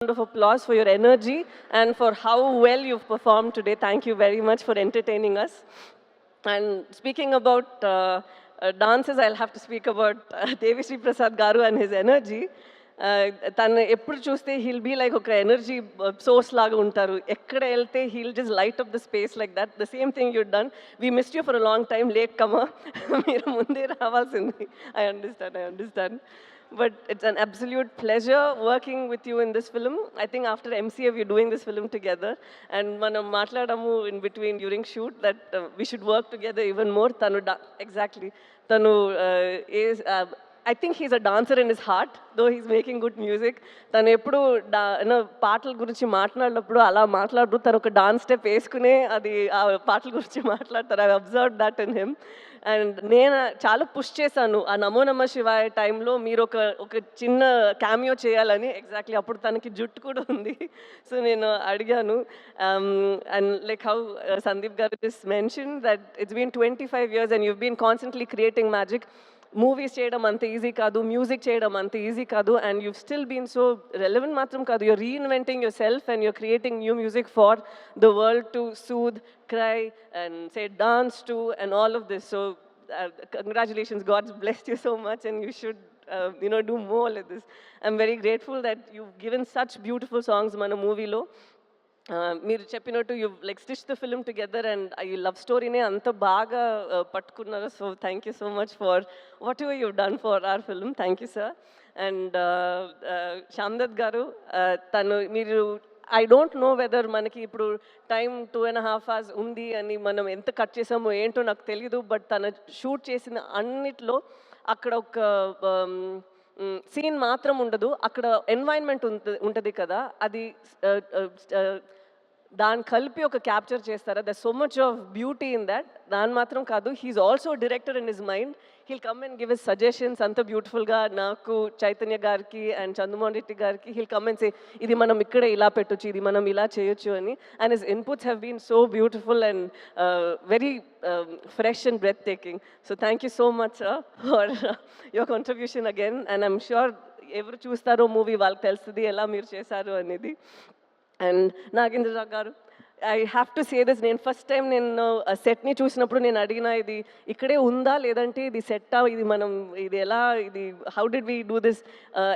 Round of applause for your energy and for how well you've performed today. Thank you very much for entertaining us. And speaking about dances, I'll have to speak about Devi Sri Prasad Garu and his energy. తను ఎప్పుడు చూస్తే he'll be like ఒక energy source లాగా ఉంటారు. ఎక్కడ వెళ్తే he'll just light up the space like that. The same thing you done. We missed you for a long time. Late కమా, మీరు ముందే రావాల్సింది. I understand. But it's an absolute pleasure working with you in this film. I think after MCA we're doing this film together, and manam matladamu in between during shoot that we should work together even more. Tanu is I think he's a dancer in his heart, though he's making good music. తను ఎప్పుడు పాటల గురించి మాట్లాడినప్పుడు అలా మాట్లాడు, తను ఒక dance step వేసుకునే అది ఆ పాటల గురించి మాట్లాడతారు. I observe that in him. And నేను చాలా పుష్ చేశాను ఆ నమో నమ శివాయ టైంలో మీరు ఒక చిన్న క్యామియో చేయాలని. ఎగ్జాక్ట్లీ అప్పుడు తనకి జుట్టు కూడా ఉంది. సో నేను అడిగాను. And like how Sandeep garu just mention that it's been 25 years and you've been constantly creating magic. Movies చేయడం అంత ఈజీ కాదు, మ్యూజిక్ చేయడం అంత ఈజీ కాదు, and you still been so relevant మాత్రం కాదు, you're reinventing yourself and you're creating new music for the world to soothe, cry and say dance to and all of this. So congratulations, God's blessed you so much and you should do more like this. I'm very grateful that you've given such beautiful songs మన మూవీలో. మీరు చెప్పినట్టు you like stitch the film together and ఈ love స్టోరీనే అంత బాగా పట్టుకున్నారు. So thank you so much for whatever you done for our film. Thank you sir. And Shyamdat garu, మీరు ఐ డోంట్ నో వెదర్ మనకి ఇప్పుడు టైం 2.5 hours ఉంది అని మనం ఎంత కట్ చేసామో ఏంటో నాకు తెలియదు. బట్ తను షూట్ చేసిన అన్నిట్లో అక్కడ ఒక సీన్ మాత్రం ఉండదు, అక్కడ ఎన్వైరన్మెంట్ ఉంటుంది కదా, అది దాన్ని కలిపి ఒక క్యాప్చర్ చేస్తారా. The so much of beauty in that. దాని మాత్రం కాదు, he's also director in his mind. He'll come and give his suggestions అంత బ్యూటిఫుల్గా. నాకు చైతన్య గారికి అండ్ చంద్రమోహన్ రెడ్డి గారికి హీల్ కమ్ అండ్ సే ఇది మనం ఇక్కడే ఇలా పెట్టొచ్చు, ఇది మనం ఇలా చేయొచ్చు అని. And his inputs have been so beautiful and very fresh and breathtaking. So thank you so much sir for your contribution again. And I'm sure ఎవరు చూస్తారో మూవీ వాళ్ళకి తెలుస్తుంది ఎలా మీరు చేశారు అనేది. అండ్ నాగేంద్ర గారు, I have to say this. నేను ఫస్ట్ టైం నేను సెట్ని చూసినప్పుడు నేను అడిగిన ఇది ఇక్కడే ఉందా లేదంటే ఇది సెట్టా, ఇది మనం ఇది ఎలా, ఇది how did we do this,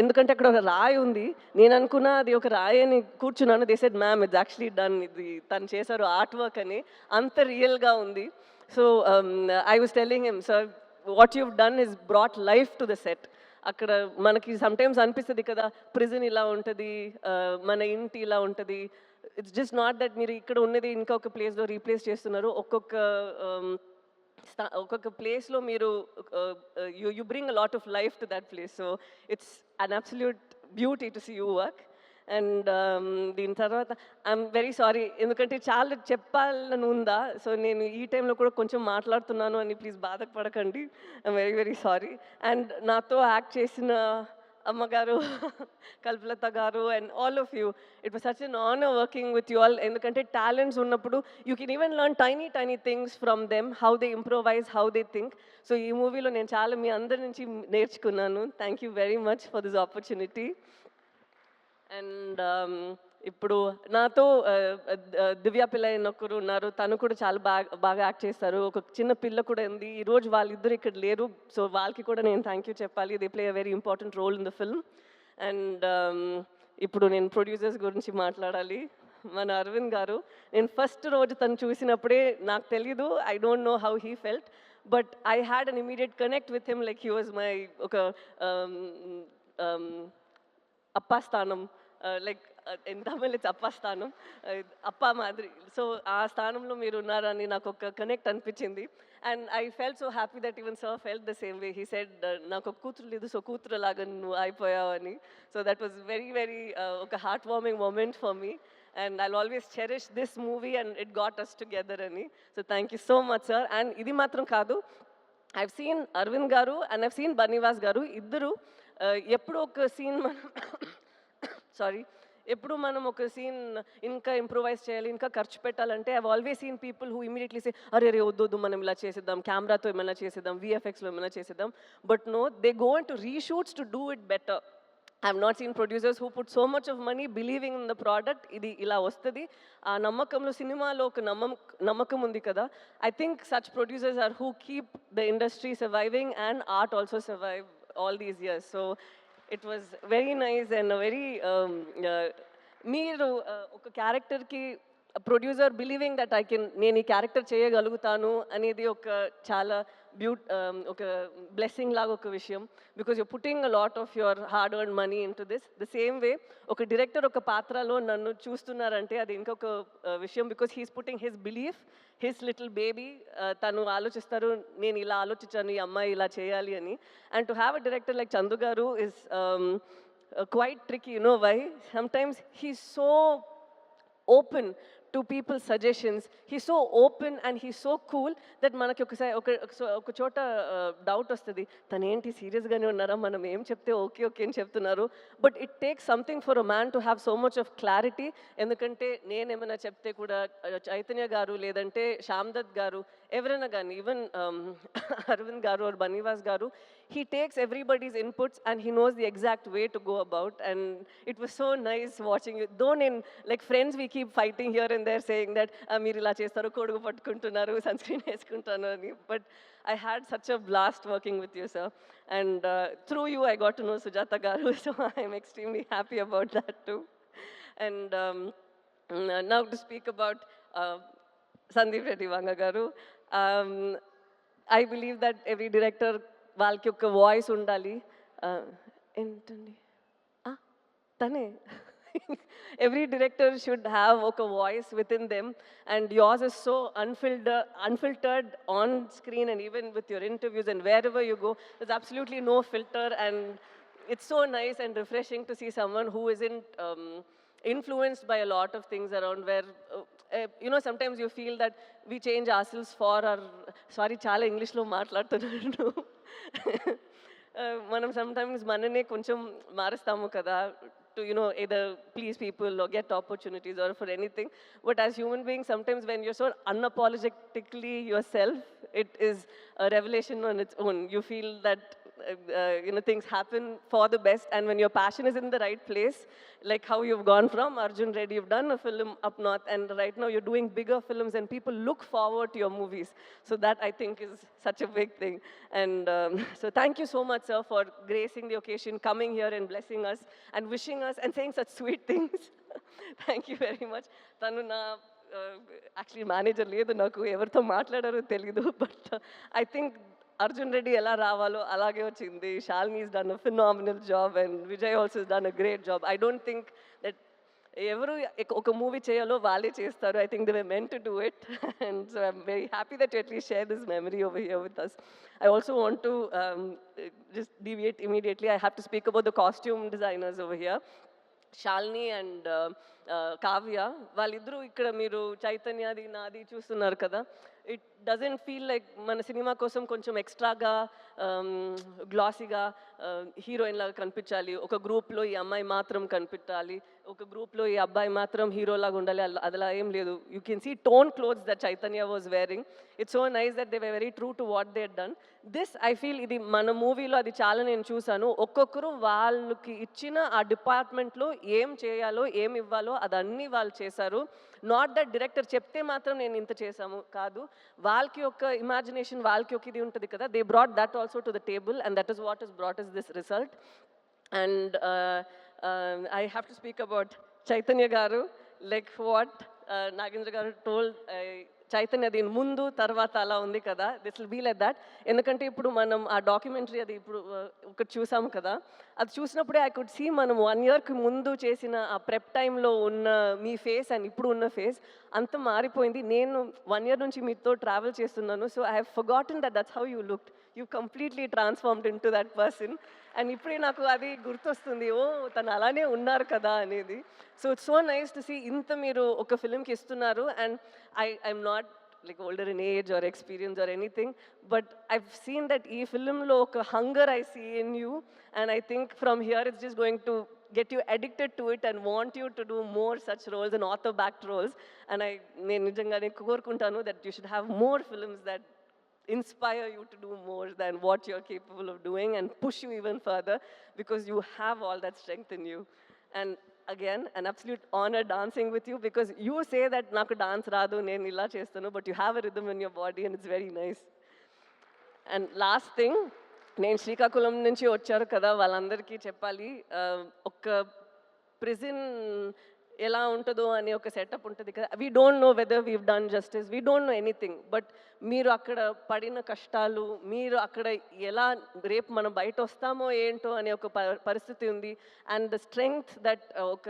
ఎందుకంటే అక్కడ ఒక రాయి ఉంది. నేను అనుకున్నా అది ఒక రాయి అని కూర్చున్నాను. They said ma'am it's actually done, ఇది తను చేశారు ఆర్ట్ వర్క్ అని. అంత రియల్గా ఉంది. So I was telling him, sir what you've done is brought life to the set. అక్కడ మనకి సమ్టైమ్స్ అనిపిస్తుంది కదా, ప్రిజన్ ఇలా ఉంటుంది, మన ఇంటి ఇలా ఉంటుంది. ఇట్స్ జస్ట్ నాట్ దట్ మీరు ఇక్కడ ఉన్నది ఇంకొక ప్లేస్లో రీప్లేస్ చేస్తున్నారు. ఒక్కొక్క ప్లేస్లో మీరు you bring a lot of life to that place. So it's an absolute beauty to see you work. And దీని తర్వాత ఐఎమ్ వెరీ సారీ, ఎందుకంటే చాలా చెప్పాలని ఉందా. సో నేను ఈ టైంలో కూడా కొంచెం మాట్లాడుతున్నాను అని ప్లీజ్ బాధపడకండి. I'm very very sorry. And నాతో యాక్ట్ చేసిన అమ్మగారు, కల్పలత గారు and all of you, it was such an honour working with you all. ఎందుకంటే టాలెంట్స్ ఉన్నప్పుడు you can even learn tiny things from them, how they improvise, how they think. So ఈ మూవీలో నేను చాలా మీ అందరి నుంచి నేర్చుకున్నాను. Thank you very much for this opportunity. And ఇప్పుడు నాతో దివ్య పిల్ల ఒకరు ఉన్నారు, తను కూడా చాలా బాగా యాక్ట్ చేస్తారు. ఒక చిన్న పిల్ల కూడా ఉంది. ఈరోజు వాళ్ళిద్దరు ఇక్కడ లేరు, సో వాళ్ళకి కూడా నేను థ్యాంక్ యూ చెప్పాలి. They play a very important role in the film. And ఇప్పుడు నేను ప్రొడ్యూసర్స్ గురించి మాట్లాడాలి. మన అరవింద్ గారు, నేను ఫస్ట్ రోజు తను చూసినప్పుడే నాకు తెలీదు, I don't know how he felt, but I had an immediate connect with him. Like he was my ఒక అప్పా స్థానం, లైక్ ఇన్ తమిళ్ ఇట్స్ అప్పా స్థానం, అప్పా మాదిరి. సో ఆ స్థానంలో మీరు ఉన్నారని నాకు ఒక కనెక్ట్ అనిపించింది. And I felt so happy that even sir felt the same way. He said నాకు ఒక కూతురు లేదు, సో కూతురు లాగా నువ్వు అయిపోయావు అని. So that was very very ఒక heartwarming moment for me. And I'll always cherish this movie and it got us together ani. So thank you so much sir. And idi matram kaadu, I've seen Arvind garu and I've seen Banivas garu, iddaru eppudu oka scene sorry ఎప్పుడు మనం ఒక scene ఇంకా improvise చేయాలి, ఇంకా ఖర్చు పెట్టాలంటే I always seen people who immediately say అరే రే వద్దు మనం ఇలా చేసేద్దాం, కెమెరాతో ఏమైనా చేసేద్దాం, విఎఫ్ఎక్స్లో ఏమైనా చేసేద్దాం. But no, they go into reshoots to do it better. I have not seen producers who put so much of money believing in the product. Idi ila vastadi. Aa nammakamlo cinema lo oka nammakam undi kada. I think such producers are who keep the industry surviving and art also survive all these years. So it was very nice and a very మీరు ఒక క్యారెక్టర్కి producer believing that I can నేను ఈ character చేయగలుగుతాను అనేది ఒక చాలా ఒక బ్లెస్సింగ్ లాగా ఒక విషయం because you putting a lot of your hard earn money in to this the same way ఒక డైరెక్టర్ ఒక పాత్రలో నన్ను చూస్తున్నారంటే అది ఇంకొక విషయం because he's putting his belief his little baby తను ఆలోచిస్తారు నేను ఇలా ఆలోచించాను ఈ అమ్మాయి ఇలా చేయాలి అని and to have a director like Chandu గారు is quite tricky, you know why? Sometimes he's so open to people's suggestions. He's so open and he's so cool that మనకి ఒక చోట డౌట్ వస్తుంది తను ఏంటి సీరియస్గానే ఉన్నారా మనం ఏం చెప్తే ఓకే ఓకే అని చెప్తున్నారు but it takes something for a man to have so much of clarity ఎందుకంటే నేనేమైనా చెప్తే కూడా చైతన్య గారు లేదంటే శ్యామ్ దత్ గారు ఎవరైనా కానీ ఈవెన్ అరవింద్ గారు ఆర్ బనీవాస్ గారు he takes everybody's inputs and he knows the exact way to go about and it was so nice watching you though in like friends we keep fighting here and there saying that meer ila chestaru kodugu pattukuntunnaru sunscreen eskuntunnaru ani but I had such a blast working with you sir and through you I got to know Sujata garu so I am extremely happy about that too and now to speak about Sandeep Reddy Vanga garu I believe that every director వాళ్ళకి ఒక voice ఉండాలి ఏంటండి తనే every director should have ఒక voice with in them and yours is so unfiltered on screen and even with your interviews and wherever you go there's absolutely no filter and it's so nice and refreshing to see someone who isn't influenced by a lot of things around where you know sometimes you feel that we change ourselves for our sorry చాలా ఇంగ్లీష్లో మాట్లాడుతున్నాను మనం sometimes మననే కొంచెం మారుస్తాము కదా to you know either please people or get opportunities or for anything but as human beings sometimes when you're so unapologetically yourself it is a revelation on its own you feel that you know things happen for the best and when your passion is in the right place like how you've gone from Arjun Reddy you've done a film up north and right now you're doing bigger films and people look forward to your movies so that I think is such a big thing and so thank you so much sir for gracing the occasion coming here and blessing us and wishing us and saying such sweet things thank you very much tanu na actually manager ledu naku evartho maatladaro teliyadu but I think Arjun Reddy ఎలా రావాలో అలాగే వచ్చింది Shalini has done a phenomenal job and Vijay also has done a great job I don't think that ఎవరు ఒక movie చేయాలో వాళ్ళే చేస్తారు I think they were meant to do it and so I'm very happy that you at least share this memory over here with us I also want to just deviate immediately I have to speak about the costume designers over here Shalini and Kavya వాళ్ళిద్దరూ ఇక్కడ మీరు చైతన్యది నాది చూస్తున్నారు కదా it doesn't feel like మన cinema కోసం కొంచెం ఎక్స్ట్రాగా గ్లాసీగా హీరోయిన్ లాగా కనిపించాలి ఒక గ్రూప్లో ఈ అమ్మాయి మాత్రం కనిపించాలి ఒక గ్రూప్లో ఈ అబ్బాయి మాత్రం హీరోలాగా ఉండాలి అలా ఏం లేదు you can see tone clothes that Chaitanya was wearing it's so nice that they were very true to what they done this I feel ఇది మన మూవీలో అది చాలా నేను చూశాను ఒక్కొక్కరు వాళ్ళకి ఇచ్చిన ఆ డిపార్ట్మెంట్లో ఏం చేయాలో ఏం ఇవ్వాలో అదన్నీ వాళ్ళు చేశారు నాట్ దట్ డైరెక్టర్ చెప్తే మాత్రం నేను ఇంత చేశాము కాదు వాళ్ళకి ఒక ఇమాజినేషన్ వాళ్ళకి ఒక ఇది ఉంటుంది కదా they brought that also to the table and that is what is brought is this result and I have to speak about Chaitanya garu, like what Nagendra garu told Chaitanya దీని ముందు తర్వాత అలా ఉంది కదా this will be like that ఎందుకంటే ఇప్పుడు మనం ఆ డాక్యుమెంటరీ అది ఇప్పుడు ఒకటి చూసాము కదా అది చూసినప్పుడే ఐ కుడ్ సీ మనం 1 yearకి ముందు చేసిన ఆ ప్రెప్ టైంలో ఉన్న మీ ఫేస్ అండ్ ఇప్పుడు ఉన్న ఫేస్ అంత మారిపోయింది నేను 1 year నుంచి మీతో ట్రావెల్ చేస్తున్నాను so I have forgotten that's how you looked you completely transformed in to that person and ఇప్పుడే నాకు అది గుర్తొస్తుంది ఓ తను అలానే ఉన్నారు కదా అనేది so it's so nice to see ఇంత మీరు ఒక ఫిల్మ్కి ఇస్తున్నారు and I'm not like older in age or experience or anything but I've seen that ee film lo oka hunger I see in you and I think from here it's just going to get you addicted to it and want you to do more such roles and author backed roles and I nenu nijangane korukuntanu that you should have more films that inspire you to do more than what you're capable of doing and push you even further because you have all that strength in you. And again, an absolute honor dancing with you because you say that naku dance raadu nenu illa chestanu, but you have a rhythm in your body and it's very nice. And last thing, నేను శ్రీకాకుళం నుంచి వచ్చారు కదా, వాళ్ళందరికీ చెప్పాలి, ఒక prison ఎలా ఉంటుందో అనే ఒక సెటప్ ఉంటుంది కదా. We don't know whether weave done justice, we don't know anything, but మీరు అక్కడ పడిన కష్టాలు, మీరు అక్కడ ఎలా రేపు మనం బయట వస్తామో ఏంటో అనే ఒక పరిస్థితి ఉంది. అండ్ ద స్ట్రెంగ్త్ దట్, ఒక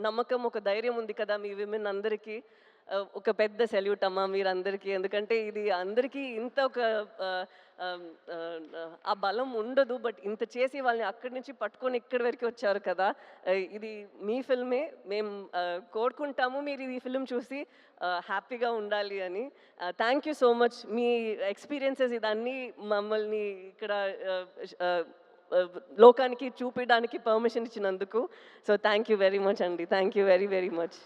నమ్మకం, ఒక ధైర్యం ఉంది కదా మీ విమెన్ అందరికీ. ఒక పెద్ద సెల్యూట్ అమ్మా మీరందరికీ, ఎందుకంటే ఇది అందరికీ ఇంత ఒక ఆ బలం ఉండదు, బట్ ఇంత చేసి వాళ్ళని అక్కడి నుంచి పట్టుకొని ఇక్కడి వరకు వచ్చారు కదా. ఇది మీ ఫిల్మే, మేము కోరుకుంటాము మీరు ఈ ఫిల్మ్ చూసి హ్యాపీగా ఉండాలి అని. థ్యాంక్ యూ సో మచ్, మీ ఎక్స్పీరియన్సెస్ ఇదన్నీ మమ్మల్ని ఇక్కడ లోకానికి చూపించడానికి పర్మిషన్ ఇచ్చినందుకు. So thank you very much అండి, thank you very very much.